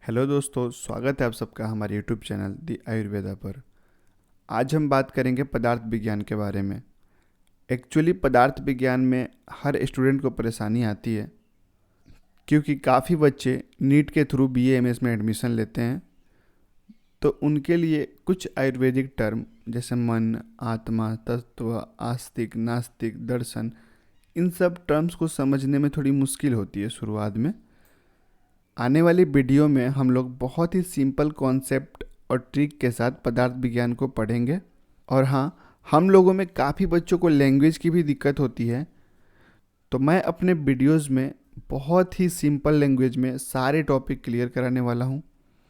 Hello दोस्तों, स्वागत है आप सबका हमारे यूट्यूब चैनल दी आयुर्वेदा पर। आज हम बात करेंगे पदार्थ विज्ञान के बारे में। एक्चुअली पदार्थ विज्ञान में हर स्टूडेंट को परेशानी आती है क्योंकि काफ़ी बच्चे नीट के थ्रू बीए एमएस में एडमिशन लेते हैं। तो उनके लिए कुछ आयुर्वेदिक टर्म जैसे मन, आत्मा, तत्व, आस्तिक, नास्तिक, दर्शन, इन सब टर्म्स को समझने में थोड़ी मुश्किल होती है शुरुआत में। आने वाली वीडियो में हम लोग बहुत ही सिंपल कॉन्सेप्ट और ट्रिक के साथ पदार्थ विज्ञान को पढ़ेंगे। और हाँ, हम लोगों में काफ़ी बच्चों को लैंग्वेज की भी दिक्कत होती है, तो मैं अपने वीडियोस में बहुत ही सिंपल लैंग्वेज में सारे टॉपिक क्लियर कराने वाला हूँ।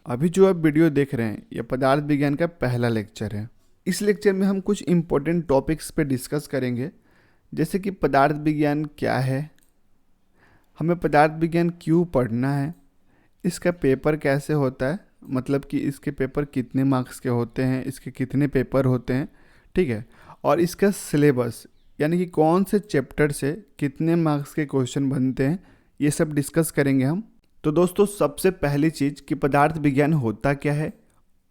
अभी जो आप वीडियो देख रहे हैं यह पदार्थ विज्ञान का पहला लेक्चर है। इस लेक्चर में हम कुछ इम्पोर्टेंट टॉपिक्स पे डिस्कस करेंगे, जैसे कि पदार्थ विज्ञान क्या है, हमें पदार्थ विज्ञान क्यों पढ़ना है, इसका पेपर कैसे होता है, मतलब कि इसके पेपर कितने मार्क्स के होते हैं, इसके कितने पेपर होते हैं, ठीक है। और इसका सिलेबस यानी कि कौन से चैप्टर से कितने मार्क्स के क्वेश्चन बनते हैं, ये सब डिस्कस करेंगे हम। तो दोस्तों, सबसे पहली चीज़ कि पदार्थ विज्ञान होता क्या है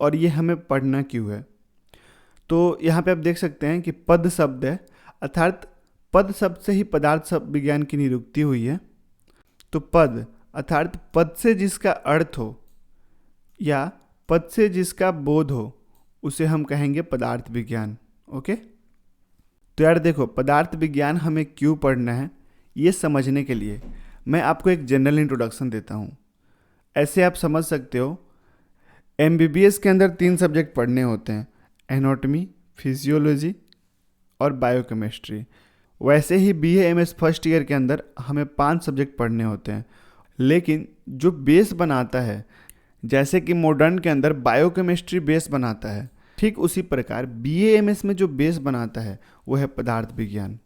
और ये हमें पढ़ना क्यों है। तो यहाँ पे आप देख सकते हैं कि पद शब्द है, अर्थात पद शब्द से ही पदार्थ शब्द विज्ञान की निरुक्ति हुई है। तो पद अर्थात पद से जिसका अर्थ हो या पद से जिसका बोध हो उसे हम कहेंगे पदार्थ विज्ञान। ओके, तो यार देखो, पदार्थ विज्ञान हमें क्यों पढ़ना है ये समझने के लिए मैं आपको एक जनरल इंट्रोडक्शन देता हूँ। ऐसे आप समझ सकते हो, एमबीबीएस के अंदर 3 सब्जेक्ट पढ़ने होते हैं, एनाटॉमी, फिजियोलॉजी और बायोकेमिस्ट्री। वैसे ही बीए एमएस फर्स्ट ईयर के अंदर हमें 5 सब्जेक्ट पढ़ने होते हैं, लेकिन जो बेस बनाता है, जैसे कि मॉडर्न के अंदर बायोकेमिस्ट्री बेस बनाता है, ठीक उसी प्रकार बीएएमएस में जो बेस बनाता है वो है पदार्थ विज्ञान।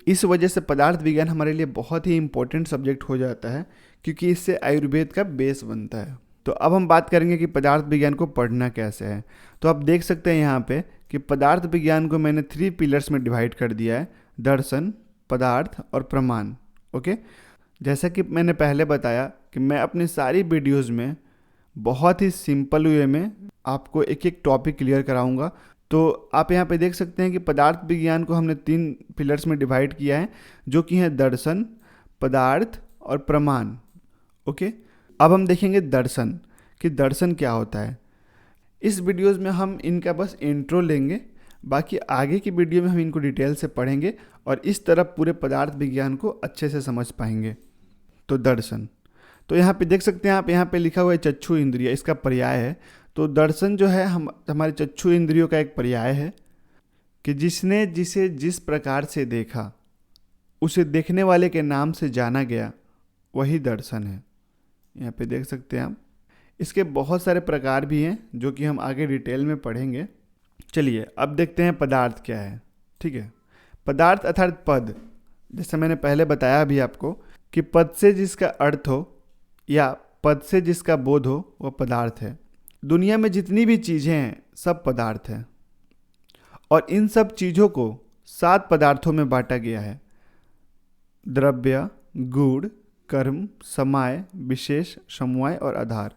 इस वजह से पदार्थ विज्ञान हमारे लिए बहुत ही इम्पोर्टेंट सब्जेक्ट हो जाता है, क्योंकि इससे आयुर्वेद का बेस बनता है। तो अब हम बात करेंगे कि पदार्थ विज्ञान को पढ़ना कैसे है। तो आप देख सकते हैं यहाँ पे कि पदार्थ विज्ञान को मैंने 3 पिलर्स में डिवाइड कर दिया है, दर्शन, पदार्थ और प्रमाण। ओके, जैसा कि मैंने पहले बताया कि मैं अपनी सारी वीडियोस में बहुत ही सिंपल वे में आपको एक एक टॉपिक क्लियर कराऊंगा। तो आप यहाँ पे देख सकते हैं कि पदार्थ विज्ञान को हमने 3 पिलर्स में डिवाइड किया है, जो कि हैं दर्शन, पदार्थ और प्रमाण। ओके, अब हम देखेंगे दर्शन कि दर्शन क्या होता है। इस वीडियोस में हम इनका बस इंट्रो लेंगे, बाकी आगे की वीडियो में हम इनको डिटेल से पढ़ेंगे और इस तरह पूरे पदार्थ विज्ञान को अच्छे से समझ पाएंगे। तो दर्शन, तो यहाँ पे देख सकते हैं आप, यहाँ पे लिखा हुआ है चक्षु इंद्रिय, इसका पर्याय है। तो दर्शन जो है हमारे चक्षु इंद्रियों का एक पर्याय है कि जिसने जिसे जिस प्रकार से देखा उसे देखने वाले के नाम से जाना गया, वही दर्शन है। यहाँ पे देख सकते हैं आप। इसके बहुत सारे प्रकार भी हैं जो कि हम आगे डिटेल में पढ़ेंगे। चलिए अब देखते हैं पदार्थ क्या है। ठीक है, पदार्थ अर्थात पद, जैसे मैंने पहले बताया अभी आपको कि पद से जिसका अर्थ हो या पद से जिसका बोध हो वह पदार्थ है। दुनिया में जितनी भी चीज़ें हैं सब पदार्थ हैं, और इन सब चीज़ों को 7 पदार्थों में बांटा गया है: द्रव्य, गुण, कर्म, समाय, विशेष, समवाय और आधार।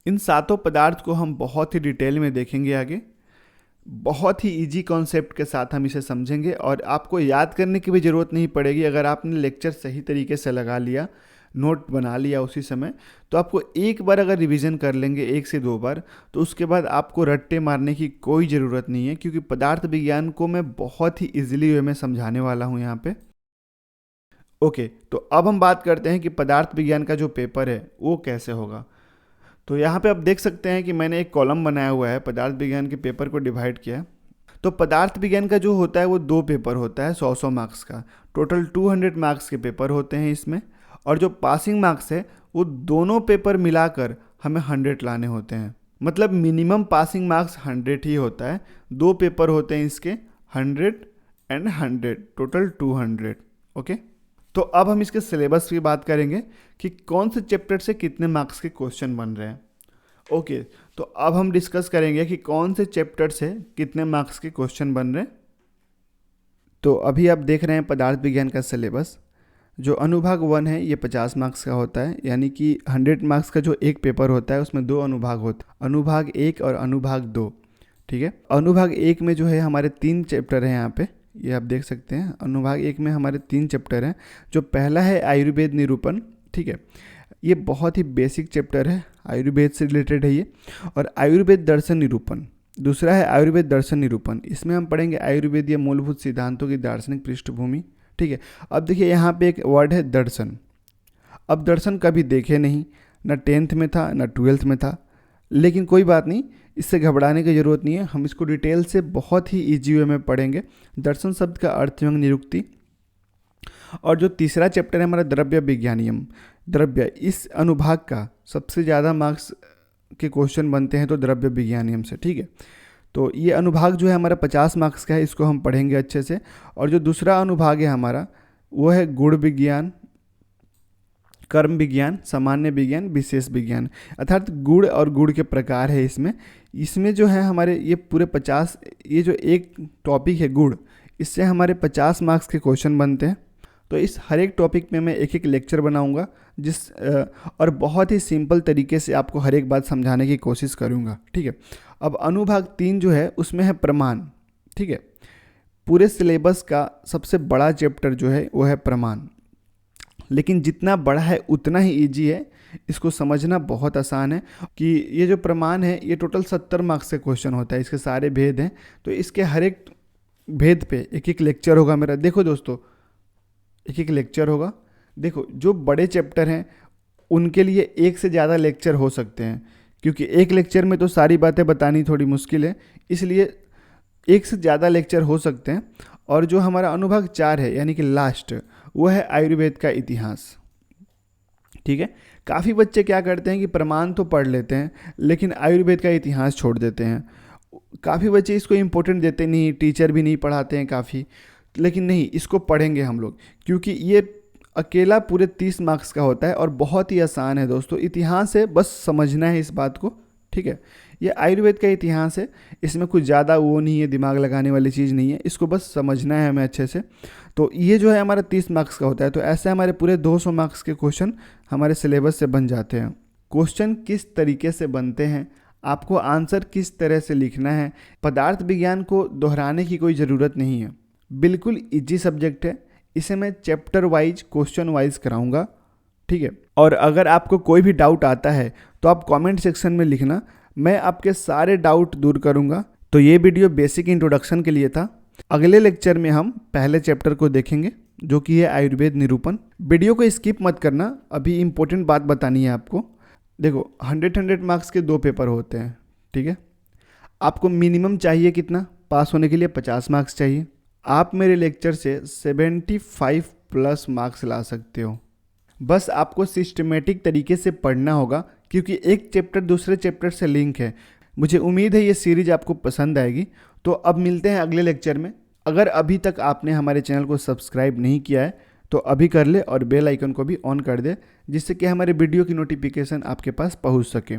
इन 7 पदार्थ को हम बहुत ही डिटेल में देखेंगे आगे। बहुत ही इजी कॉन्सेप्ट के साथ हम इसे समझेंगे और आपको याद करने की भी ज़रूरत नहीं पड़ेगी। अगर आपने लेक्चर सही तरीके से लगा लिया, नोट बना लिया उसी समय, तो आपको एक बार अगर रिवीजन कर लेंगे 1 से 2 बार, तो उसके बाद आपको रट्टे मारने की कोई ज़रूरत नहीं है, क्योंकि पदार्थ विज्ञान को मैं बहुत ही ईजिली वे में समझाने वाला हूँ यहाँ पे। ओके, तो अब हम बात करते हैं कि पदार्थ विज्ञान का जो पेपर है वो कैसे होगा। तो यहाँ पे आप देख सकते हैं कि मैंने एक कॉलम बनाया हुआ है, पदार्थ विज्ञान के पेपर को डिवाइड किया। तो पदार्थ विज्ञान का जो होता है वो 2 पेपर होता है 100 मार्क्स का। टोटल 200 मार्क्स के पेपर होते हैं इसमें, और जो पासिंग मार्क्स है वो दोनों पेपर मिलाकर हमें 100 लाने होते हैं। मतलब मिनिमम पासिंग मार्क्स 100 ही होता है। 2 पेपर होते हैं इसके, 100 एंड 100, टोटल 200। ओके, तो अब हम इसके सिलेबस की बात करेंगे कि कौन से चैप्टर से कितने मार्क्स के क्वेश्चन बन रहे हैं। ओके, तो अब हम डिस्कस करेंगे कि कौन से चैप्टर से कितने मार्क्स के क्वेश्चन बन रहे हैं। तो अभी आप देख रहे हैं पदार्थ विज्ञान का सिलेबस। जो अनुभाग 1 है ये 50 मार्क्स का होता है, यानी कि 100 मार्क्स का जो एक पेपर होता है उसमें 2 अनुभाग होते हैं, अनुभाग 1 और अनुभाग 2। ठीक है, अनुभाग 1 में जो है हमारे 3 चैप्टर हैं यहाँ पे, ये आप देख सकते हैं। अनुभाग 1 में हमारे 3 चैप्टर हैं। जो पहला है आयुर्वेद निरूपण, ठीक है, ये बहुत ही बेसिक चैप्टर है, आयुर्वेद से रिलेटेड है ये। और आयुर्वेद दर्शन निरूपण दूसरा है, आयुर्वेद दर्शन निरूपण। इसमें हम पढ़ेंगे आयुर्वेदीय मूलभूत सिद्धांतों की दार्शनिक पृष्ठभूमि। ठीक है, अब देखिए यहाँ पे एक वर्ड है दर्शन। अब दर्शन कभी देखे नहीं, ना 10th में था ना 12th में था, लेकिन कोई बात नहीं, इससे घबराने की ज़रूरत नहीं है। हम इसको डिटेल से बहुत ही ईजी वे में पढ़ेंगे। दर्शन शब्द का अर्थ एवं निरुक्ति। और जो तीसरा चैप्टर है हमारा द्रव्य विज्ञानियम, द्रव्य, इस अनुभाग का सबसे ज़्यादा मार्क्स के क्वेश्चन बनते हैं तो द्रव्य विज्ञानियम से। ठीक है, तो ये अनुभाग जो है हमारा 50 मार्क्स का है, इसको हम पढ़ेंगे अच्छे से। और जो दूसरा अनुभाग है हमारा वो है गुण विज्ञान, कर्म विज्ञान, सामान्य विज्ञान, विशेष विज्ञान, अर्थात गुण और गुण के प्रकार है इसमें जो है हमारे ये पूरे 50, ये जो एक टॉपिक है गुण, इससे हमारे 50 मार्क्स के क्वेश्चन बनते हैं। तो इस हर एक टॉपिक में मैं एक एक लेक्चर बनाऊंगा और बहुत ही सिंपल तरीके से आपको हर एक बात समझाने की कोशिश करूंगा। ठीक है, अब अनुभाग 3 जो है उसमें है प्रमाण। ठीक है, पूरे सिलेबस का सबसे बड़ा चैप्टर जो है वो है प्रमाण, लेकिन जितना बड़ा है उतना ही ईजी है, इसको समझना बहुत आसान है। कि ये जो प्रमाण है ये टोटल 70 मार्क्स का क्वेश्चन होता है, इसके सारे भेद हैं, तो इसके हर एक भेद पे एक एक लेक्चर होगा मेरा। देखो दोस्तों, एक एक लेक्चर होगा। देखो, जो बड़े चैप्टर हैं उनके लिए एक से ज़्यादा लेक्चर हो सकते हैं, क्योंकि एक लेक्चर में तो सारी बातें बतानी थोड़ी मुश्किल है, इसलिए एक से ज़्यादा लेक्चर हो सकते हैं। और जो हमारा अनुभाग 4 है यानी कि लास्ट, वो है आयुर्वेद का इतिहास। ठीक है, काफ़ी बच्चे क्या करते हैं कि प्रमाण तो पढ़ लेते हैं लेकिन आयुर्वेद का इतिहास छोड़ देते हैं। काफ़ी बच्चे इसको इम्पोर्टेंट देते नहीं, टीचर भी नहीं पढ़ाते हैं काफ़ी, लेकिन नहीं, इसको पढ़ेंगे हम लोग, क्योंकि ये अकेला पूरे 30 मार्क्स का होता है और बहुत ही आसान है दोस्तों। इतिहास है, बस समझना है इस बात को। ठीक है, ये आयुर्वेद का इतिहास है, इसमें कुछ ज़्यादा वो नहीं है, दिमाग लगाने वाली चीज़ नहीं है, इसको बस समझना है हमें अच्छे से। तो ये जो है हमारा 30 मार्क्स का होता है, तो ऐसे हमारे पूरे 200 मार्क्स के क्वेश्चन हमारे सिलेबस से बन जाते हैं। क्वेश्चन किस तरीके से बनते हैं, आपको आंसर किस तरह से लिखना है, पदार्थ विज्ञान को दोहराने की कोई ज़रूरत नहीं है, बिल्कुल ईजी सब्जेक्ट है। इसे मैं चैप्टर वाइज, क्वेश्चन वाइज कराऊंगा। ठीक है, और अगर आपको कोई भी डाउट आता है तो आप कमेंट सेक्शन में लिखना, मैं आपके सारे डाउट दूर करूंगा। तो ये वीडियो बेसिक इंट्रोडक्शन के लिए था। अगले लेक्चर में हम पहले चैप्टर को देखेंगे जो कि है आयुर्वेद निरूपण। वीडियो को स्किप मत करना, अभी इंपॉर्टेंट बात बतानी है आपको। देखो, 100 मार्क्स के 2 पेपर होते हैं। ठीक है, आपको मिनिमम चाहिए कितना पास होने के लिए? 50 मार्क्स चाहिए। आप मेरे लेक्चर से 75 प्लस मार्क्स ला सकते हो। बस आपको सिस्टमेटिक तरीके से पढ़ना होगा, क्योंकि एक चैप्टर दूसरे चैप्टर से लिंक है। मुझे उम्मीद है ये सीरीज आपको पसंद आएगी। तो अब मिलते हैं अगले लेक्चर में। अगर अभी तक आपने हमारे चैनल को सब्सक्राइब नहीं किया है तो अभी कर ले और बेल आइकन को भी ऑन कर दे, जिससे कि हमारे वीडियो की नोटिफिकेशन आपके पास पहुंच सके।